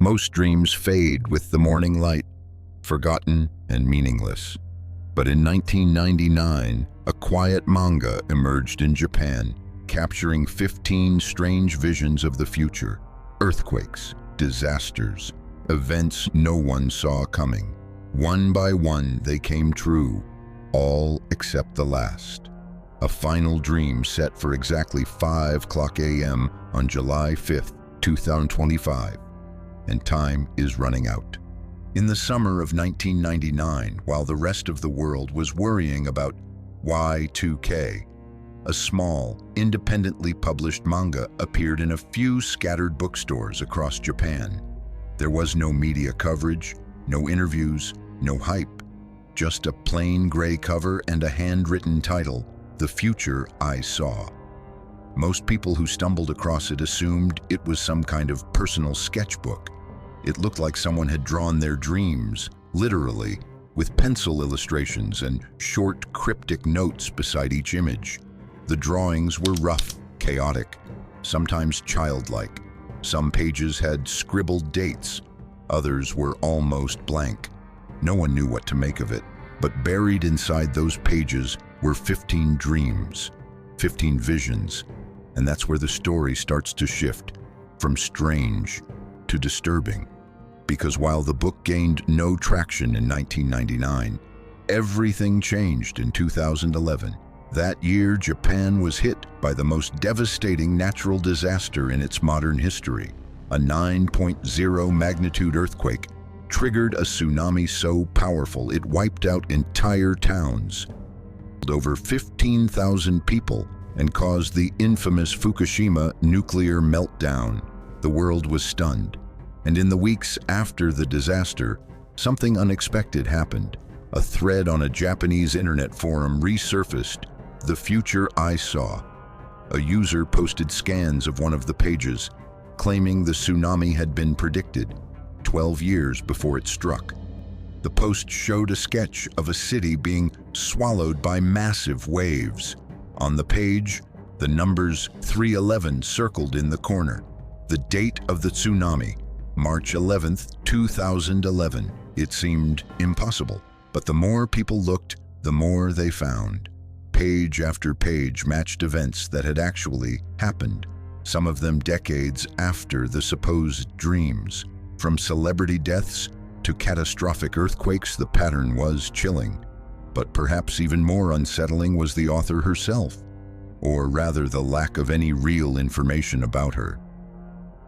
Most dreams fade with the morning light, forgotten and meaningless. But in 1999, a quiet manga emerged in Japan, capturing 15 strange visions of the future. Earthquakes, disasters, events no one saw coming. One by one, they came true, all except the last. A final dream set for exactly 5:00 a.m. on July 5th, 2025. And time is running out. In the summer of 1999, while the rest of the world was worrying about Y2K, a small, independently published manga appeared in a few scattered bookstores across Japan. There was no media coverage, no interviews, no hype, just a plain gray cover and a handwritten title, The Future I Saw. Most people who stumbled across it assumed it was some kind of personal sketchbook. It looked like someone had drawn their dreams, literally, with pencil illustrations and short, cryptic notes beside each image. The drawings were rough, chaotic, sometimes childlike. Some pages had scribbled dates, others were almost blank. No one knew what to make of it, but buried inside those pages were 15 dreams, 15 visions, and that's where the story starts to shift, from strange to disturbing. Because while the book gained no traction in 1999, everything changed in 2011. That year, Japan was hit by the most devastating natural disaster in its modern history. A 9.0 magnitude earthquake triggered a tsunami so powerful it wiped out entire towns, over 15,000 people, and caused the infamous Fukushima nuclear meltdown. The world was stunned. And in the weeks after the disaster, something unexpected happened. A thread on a Japanese internet forum resurfaced, The Future I Saw. A user posted scans of one of the pages, claiming the tsunami had been predicted 12 years before it struck. The post showed a sketch of a city being swallowed by massive waves. On the page, the numbers 311 circled in the corner. The date of the tsunami, March 11th, 2011. It seemed impossible, but the more people looked, the more they found. Page after page matched events that had actually happened, some of them decades after the supposed dreams. From celebrity deaths to catastrophic earthquakes, the pattern was chilling. But perhaps even more unsettling was the author herself, or rather the lack of any real information about her.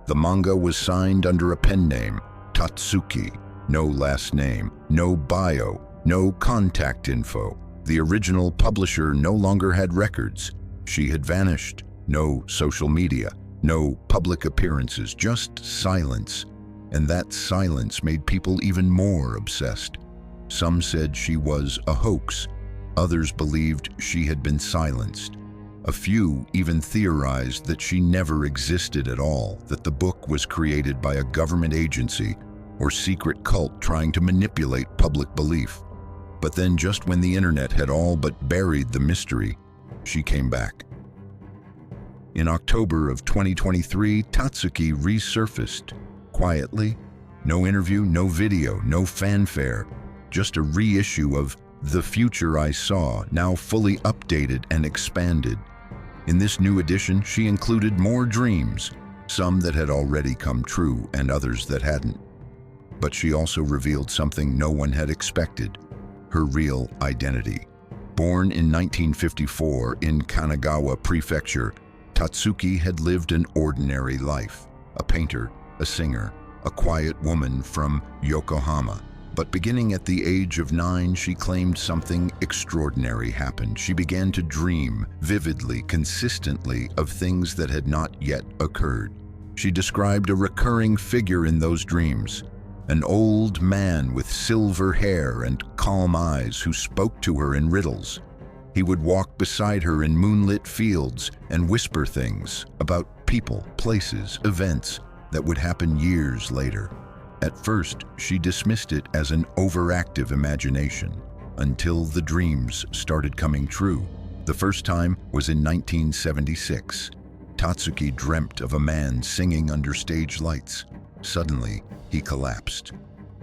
The manga was signed under a pen name, Tatsuki. No last name, no bio, no contact info. The original publisher no longer had records. She had vanished. No social media, no public appearances, just silence. And that silence made people even more obsessed. Some said she was a hoax. Others believed she had been silenced. A few even theorized that she never existed at all, that the book was created by a government agency or secret cult trying to manipulate public belief. But then, just when the internet had all but buried the mystery, she came back. In October of 2023, Tatsuki resurfaced, quietly. No interview, no video, no fanfare, just a reissue of The Future I Saw, now fully updated and expanded. In this new edition, she included more dreams, some that had already come true and others that hadn't. But she also revealed something no one had expected, her real identity. Born in 1954 in Kanagawa Prefecture, Tatsuki had lived an ordinary life, a painter, a singer, a quiet woman from Yokohama. But beginning at the age of 9, she claimed something extraordinary happened. She began to dream vividly, consistently, of things that had not yet occurred. She described a recurring figure in those dreams, an old man with silver hair and calm eyes who spoke to her in riddles. He would walk beside her in moonlit fields and whisper things about people, places, events that would happen years later. At first, she dismissed it as an overactive imagination, until the dreams started coming true. The first time was in 1976. Tatsuki dreamt of a man singing under stage lights. Suddenly, he collapsed.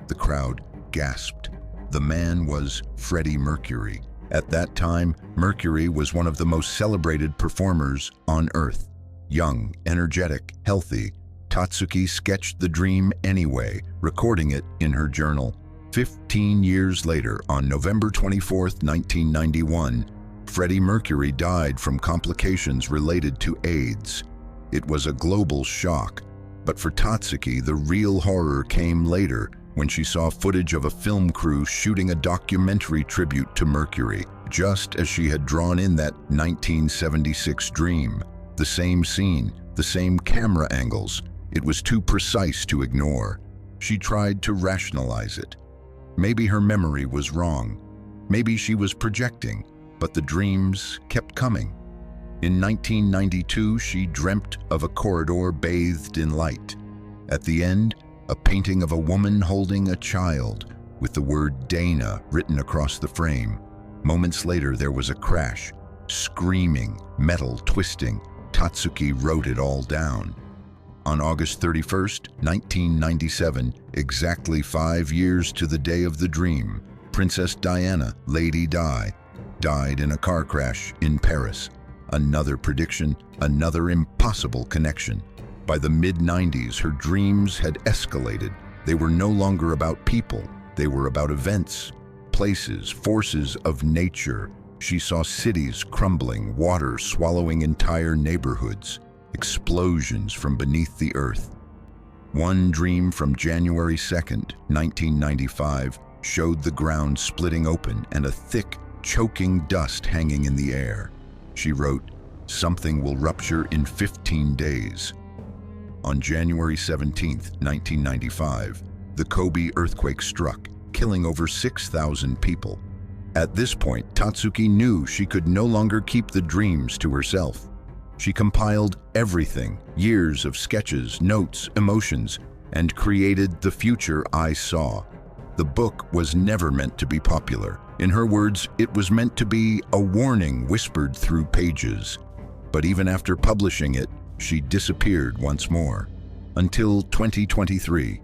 The crowd gasped. The man was Freddie Mercury. At that time, Mercury was one of the most celebrated performers on Earth. Young, energetic, healthy, Tatsuki sketched the dream anyway, recording it in her journal. 15 years later, on November 24, 1991, Freddie Mercury died from complications related to AIDS. It was a global shock, but for Tatsuki, the real horror came later when she saw footage of a film crew shooting a documentary tribute to Mercury, just as she had drawn in that 1976 dream. The same scene, the same camera angles. It was too precise to ignore. She tried to rationalize it. Maybe her memory was wrong. Maybe she was projecting, but the dreams kept coming. In 1992, she dreamt of a corridor bathed in light. At the end, a painting of a woman holding a child with the word Dana written across the frame. Moments later, there was a crash. Screaming, metal twisting. Tatsuki wrote it all down. On August 31st, 1997, exactly 5 years to the day of the dream, Princess Diana, Lady Di, died in a car crash in Paris. Another prediction, another impossible connection. By the mid-90s, her dreams had escalated. They were no longer about people. They were about events, places, forces of nature. She saw cities crumbling, water swallowing entire neighborhoods, explosions from beneath the earth. One dream from January 2nd, 1995, showed the ground splitting open and a thick, choking dust hanging in the air. She wrote, "Something will rupture in 15 days." On January 17th, 1995, the Kobe earthquake struck, killing over 6,000 people. At this point, Tatsuki knew she could no longer keep the dreams to herself. She compiled everything, years of sketches, notes, emotions, and created The Future I Saw. The book was never meant to be popular. In her words, it was meant to be a warning whispered through pages. But even after publishing it, she disappeared once more, until 2023.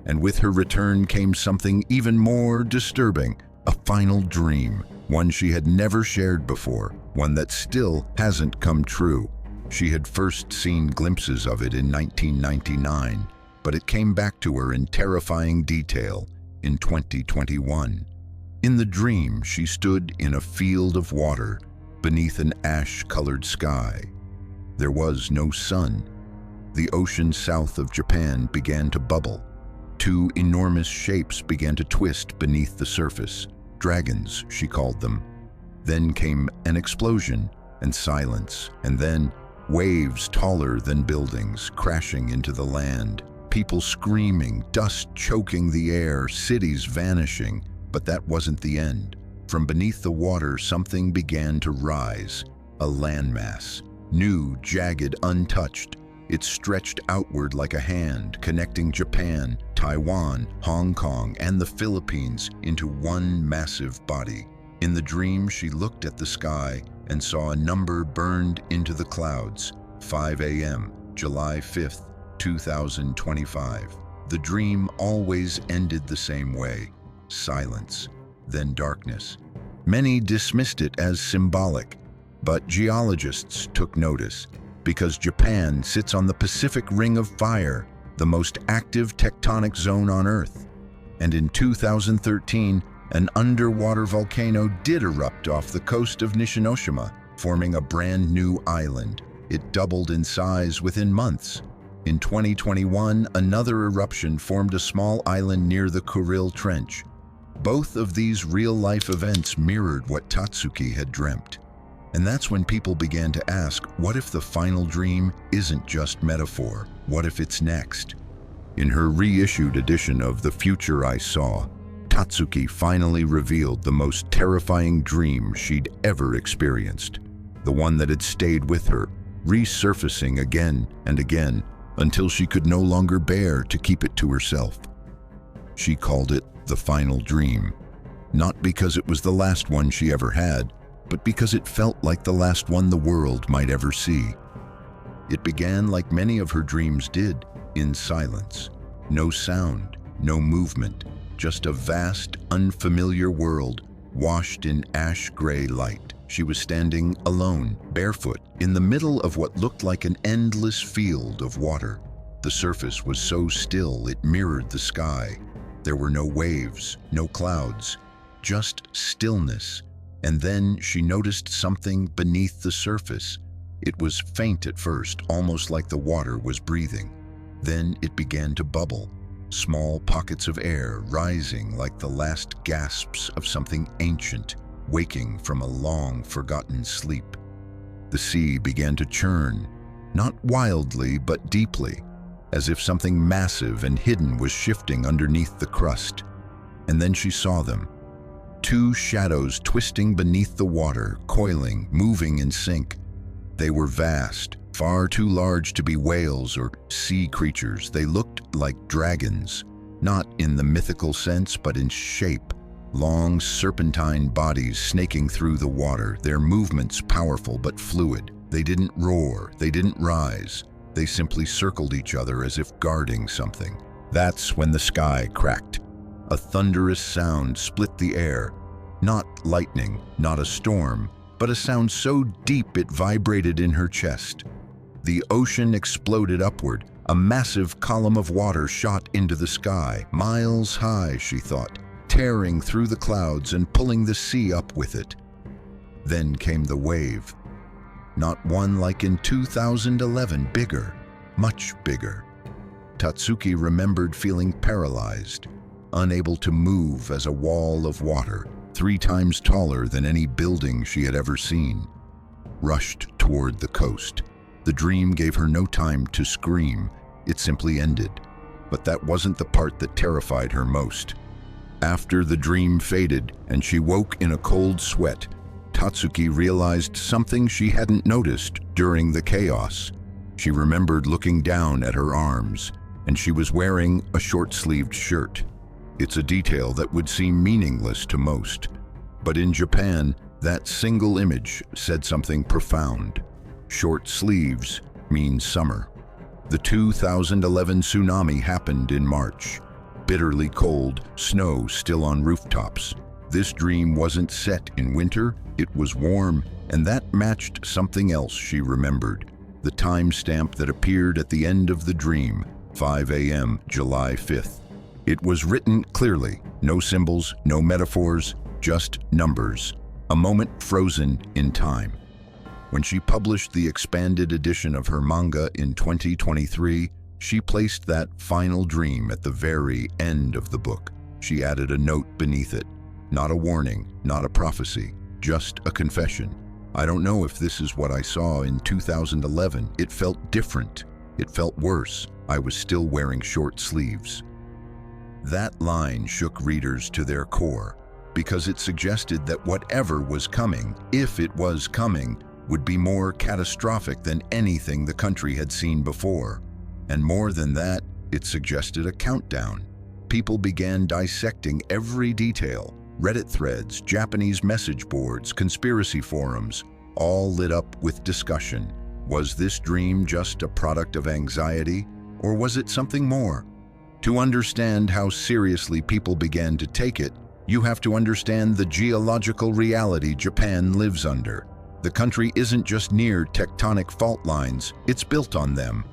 And with her return came something even more disturbing, a final dream, one she had never shared before, one that still hasn't come true. She had first seen glimpses of it in 1999, but it came back to her in terrifying detail in 2021. In the dream, she stood in a field of water beneath an ash-colored sky. There was no sun. The ocean south of Japan began to bubble. Two enormous shapes began to twist beneath the surface. Dragons, she called them. Then came an explosion and silence, and then waves taller than buildings crashing into the land. People screaming, dust choking the air, cities vanishing. But that wasn't the end. From beneath the water, something began to rise, a landmass. New, jagged, untouched. It stretched outward like a hand, connecting Japan, Taiwan, Hong Kong, and the Philippines into one massive body. In the dream, she looked at the sky and saw a number burned into the clouds. 5 a.m., July 5th, 2025. The dream always ended the same way. Silence, then darkness. Many dismissed it as symbolic, but geologists took notice because Japan sits on the Pacific Ring of Fire, the most active tectonic zone on Earth. And in 2013, an underwater volcano did erupt off the coast of Nishinoshima, forming a brand new island. It doubled in size within months. In 2021, another eruption formed a small island near the Kuril Trench. Both of these real-life events mirrored what Tatsuki had dreamt. And that's when people began to ask, what if the final dream isn't just metaphor? What if it's next? In her reissued edition of The Future I Saw, Tatsuki finally revealed the most terrifying dream she'd ever experienced. The one that had stayed with her, resurfacing again and again until she could no longer bear to keep it to herself. She called it the final dream, not because it was the last one she ever had, but because it felt like the last one the world might ever see. It began like many of her dreams did, in silence. No sound, no movement, just a vast, unfamiliar world washed in ash-gray light. She was standing alone, barefoot, in the middle of what looked like an endless field of water. The surface was so still it mirrored the sky. There were no waves, no clouds, just stillness. And then she noticed something beneath the surface. It was faint at first, almost like the water was breathing. Then it began to bubble, small pockets of air rising like the last gasps of something ancient, waking from a long-forgotten sleep. The sea began to churn, not wildly but deeply, as if something massive and hidden was shifting underneath the crust. And then she saw them. Two shadows twisting beneath the water, coiling, moving in sync. They were vast, far too large to be whales or sea creatures. They looked like dragons, not in the mythical sense, but in shape. Long, serpentine bodies snaking through the water, their movements powerful but fluid. They didn't roar, they didn't rise. They simply circled each other as if guarding something. That's when the sky cracked. A thunderous sound split the air. Not lightning, not a storm, but a sound so deep it vibrated in her chest. The ocean exploded upward. A massive column of water shot into the sky, miles high, she thought, tearing through the clouds and pulling the sea up with it. Then came the wave. Not one like in 2011, bigger, much bigger. Tatsuki remembered feeling paralyzed, unable to move as a wall of water, 3 times taller than any building she had ever seen, rushed toward the coast. The dream gave her no time to scream. It simply ended. But that wasn't the part that terrified her most. After the dream faded and she woke in a cold sweat, Tatsuki realized something she hadn't noticed during the chaos. She remembered looking down at her arms, and she was wearing a short-sleeved shirt. It's a detail that would seem meaningless to most, but in Japan, that single image said something profound. Short sleeves mean summer. The 2011 tsunami happened in March. Bitterly cold, snow still on rooftops. This dream wasn't set in winter, it was warm, and that matched something else she remembered. The timestamp that appeared at the end of the dream, 5 a.m., July 5th. It was written clearly, no symbols, no metaphors, just numbers. A moment frozen in time. When she published the expanded edition of her manga in 2023, she placed that final dream at the very end of the book. She added a note beneath it. Not a warning, not a prophecy, just a confession. I don't know if this is what I saw in 2011. It felt different. It felt worse. I was still wearing short sleeves. That line shook readers to their core, because it suggested that whatever was coming, if it was coming, would be more catastrophic than anything the country had seen before. And more than that, it suggested a countdown. People began dissecting every detail. Reddit threads, Japanese message boards, conspiracy forums, all lit up with discussion. Was this dream just a product of anxiety, or was it something more? To understand how seriously people began to take it, you have to understand the geological reality Japan lives under. The country isn't just near tectonic fault lines, it's built on them.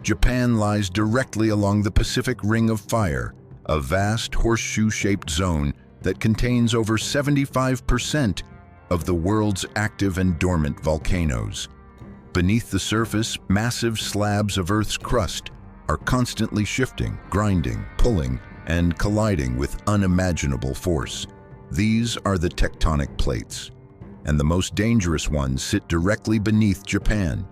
Japan lies directly along the Pacific Ring of Fire, a vast horseshoe-shaped zone that contains over 75% of the world's active and dormant volcanoes. Beneath the surface, massive slabs of Earth's crust are constantly shifting, grinding, pulling, and colliding with unimaginable force. These are the tectonic plates, and the most dangerous ones sit directly beneath Japan.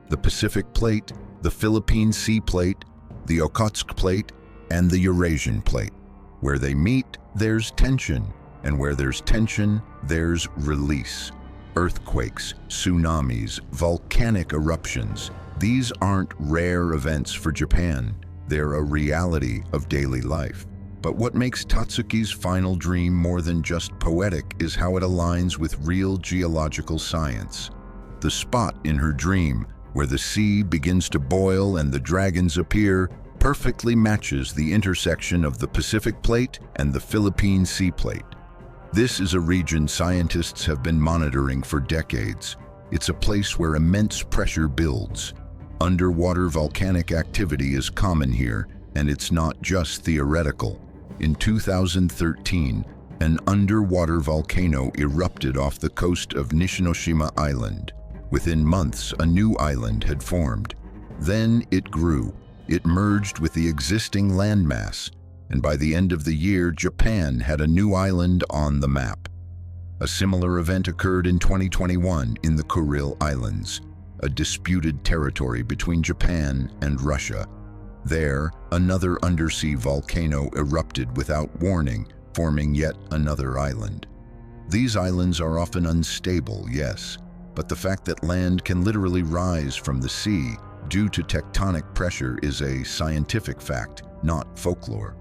The Pacific Plate, the Philippine Sea Plate, the Okhotsk Plate, and the Eurasian Plate. Where they meet, there's tension, and where there's tension, there's release. Earthquakes, tsunamis, volcanic eruptions. These aren't rare events for Japan. They're a reality of daily life. But what makes Tatsuki's final dream more than just poetic is how it aligns with real geological science. The spot in her dream, where the sea begins to boil and the dragons appear, perfectly matches the intersection of the Pacific Plate and the Philippine Sea Plate. This is a region scientists have been monitoring for decades. It's a place where immense pressure builds. Underwater volcanic activity is common here, and it's not just theoretical. In 2013, an underwater volcano erupted off the coast of Nishinoshima Island. Within months, a new island had formed. Then it grew. It merged with the existing landmass, and by the end of the year, Japan had a new island on the map. A similar event occurred in 2021 in the Kuril Islands, a disputed territory between Japan and Russia. There, another undersea volcano erupted without warning, forming yet another island. These islands are often unstable, yes, but the fact that land can literally rise from the sea due to tectonic pressure is a scientific fact, not folklore.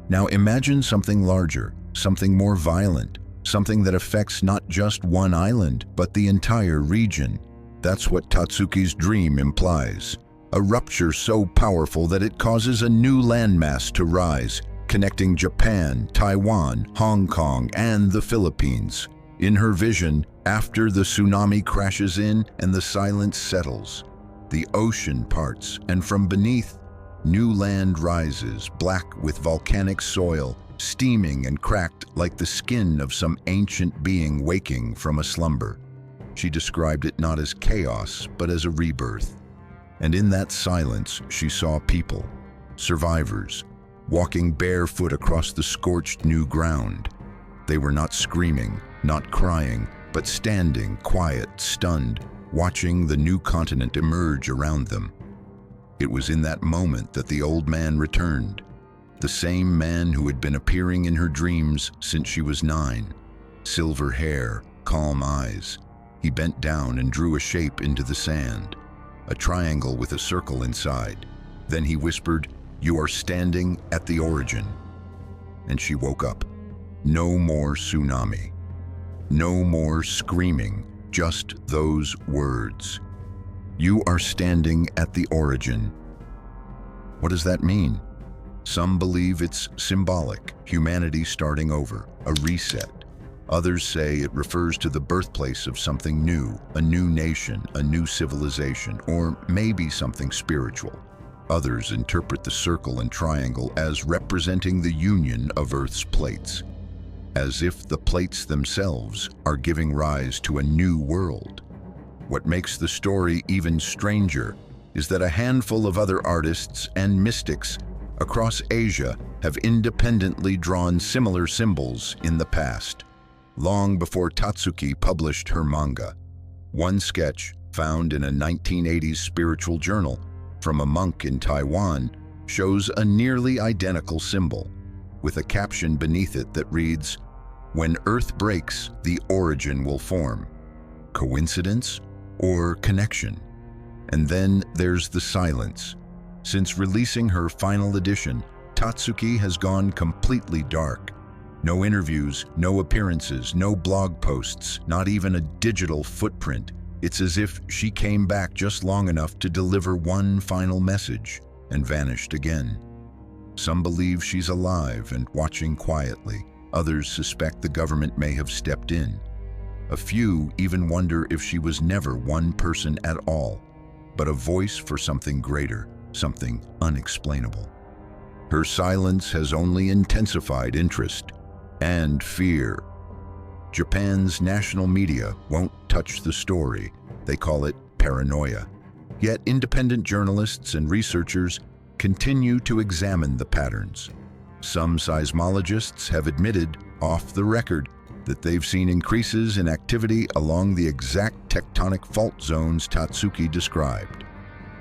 Now imagine something larger, something more violent, something that affects not just one island, but the entire region. That's what Tatsuki's dream implies. A rupture so powerful that it causes a new landmass to rise, connecting Japan, Taiwan, Hong Kong, and the Philippines. In her vision, after the tsunami crashes in and the silence settles, the ocean parts, and from beneath, new land rises, black with volcanic soil, steaming and cracked like the skin of some ancient being waking from a slumber. She described it not as chaos, but as a rebirth. And in that silence, she saw people, survivors, walking barefoot across the scorched new ground. They were not screaming, not crying, but standing, quiet, stunned, watching the new continent emerge around them. It was in that moment that the old man returned, the same man who had been appearing in her dreams since she was 9. Silver hair, calm eyes. He bent down and drew a shape into the sand, a triangle with a circle inside. Then he whispered, "You are standing at the origin." And she woke up. No more tsunami. No more screaming, just those words. You are standing at the origin. What does that mean? Some believe it's symbolic, humanity starting over, a reset. Others say it refers to the birthplace of something new, a new nation, a new civilization, or maybe something spiritual. Others interpret the circle and triangle as representing the union of Earth's plates, as if the plates themselves are giving rise to a new world. What makes the story even stranger is that a handful of other artists and mystics across Asia have independently drawn similar symbols in the past, long before Tatsuki published her manga. One sketch, found in a 1980s spiritual journal from a monk in Taiwan, shows a nearly identical symbol, with a caption beneath it that reads, "When Earth breaks, the origin will form." Coincidence or connection? And then there's the silence. Since releasing her final edition, Tatsuki has gone completely dark. No interviews, no appearances, no blog posts, not even a digital footprint. It's as if she came back just long enough to deliver one final message and vanished again. Some believe she's alive and watching quietly. Others suspect the government may have stepped in. A few even wonder if she was never one person at all, but a voice for something greater, something unexplainable. Her silence has only intensified interest and fear. Japan's national media won't touch the story. They call it paranoia. Yet independent journalists and researchers continue to examine the patterns. Some seismologists have admitted, off the record, that they've seen increases in activity along the exact tectonic fault zones Tatsuki described.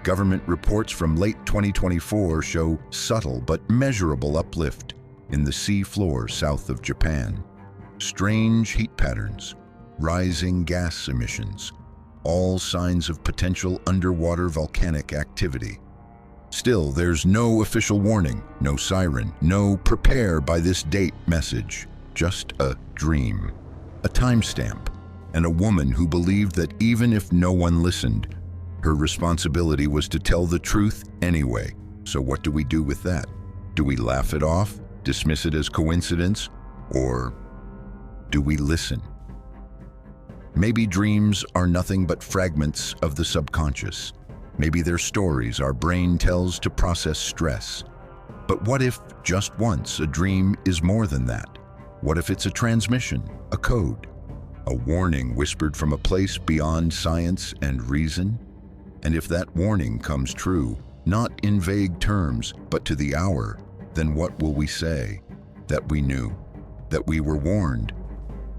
Government reports from late 2024 show subtle but measurable uplift in the sea floor south of Japan. Strange heat patterns, rising gas emissions, all signs of potential underwater volcanic activity. Still, there's no official warning, no siren, no "prepare by this date" message, just a dream, a timestamp, and a woman who believed that even if no one listened, her responsibility was to tell the truth anyway, So what do we do with that? Do we laugh it off, dismiss it as coincidence, or do we listen? Maybe dreams are nothing but fragments of the subconscious. Maybe they're stories our brain tells to process stress. But what if, just once, a dream is more than that? What if it's a transmission, a code, a warning whispered from a place beyond science and reason? And if that warning comes true, not in vague terms, but to the hour, then what will we say? That we knew, that we were warned.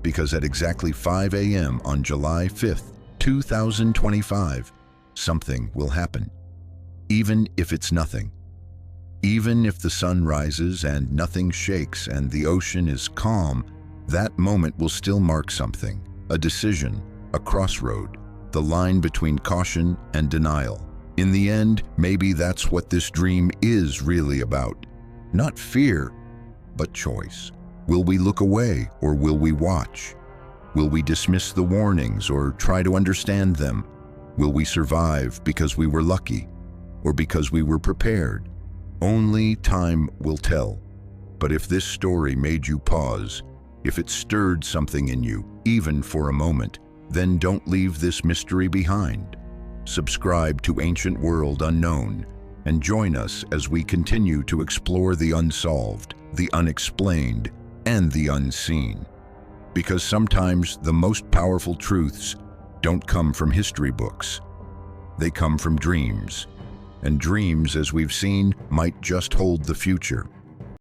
Because at exactly 5 a.m. on July 5th, 2025, something will happen. Even if it's nothing. Even if the sun rises and nothing shakes and the ocean is calm, that moment will still mark something, a decision, a crossroad, the line between caution and denial. In the end, maybe that's what this dream is really about. Not fear, but choice. Will we look away or will we watch? Will we dismiss the warnings or try to understand them? Will we survive because we were lucky or because we were prepared? Only time will tell. But if this story made you pause, if it stirred something in you, even for a moment, then don't leave this mystery behind. Subscribe to Ancient World Unknown and join us as we continue to explore the unsolved, the unexplained, and the unseen. Because sometimes the most powerful truths don't come from history books. They come from dreams. And dreams, as we've seen, might just hold the future.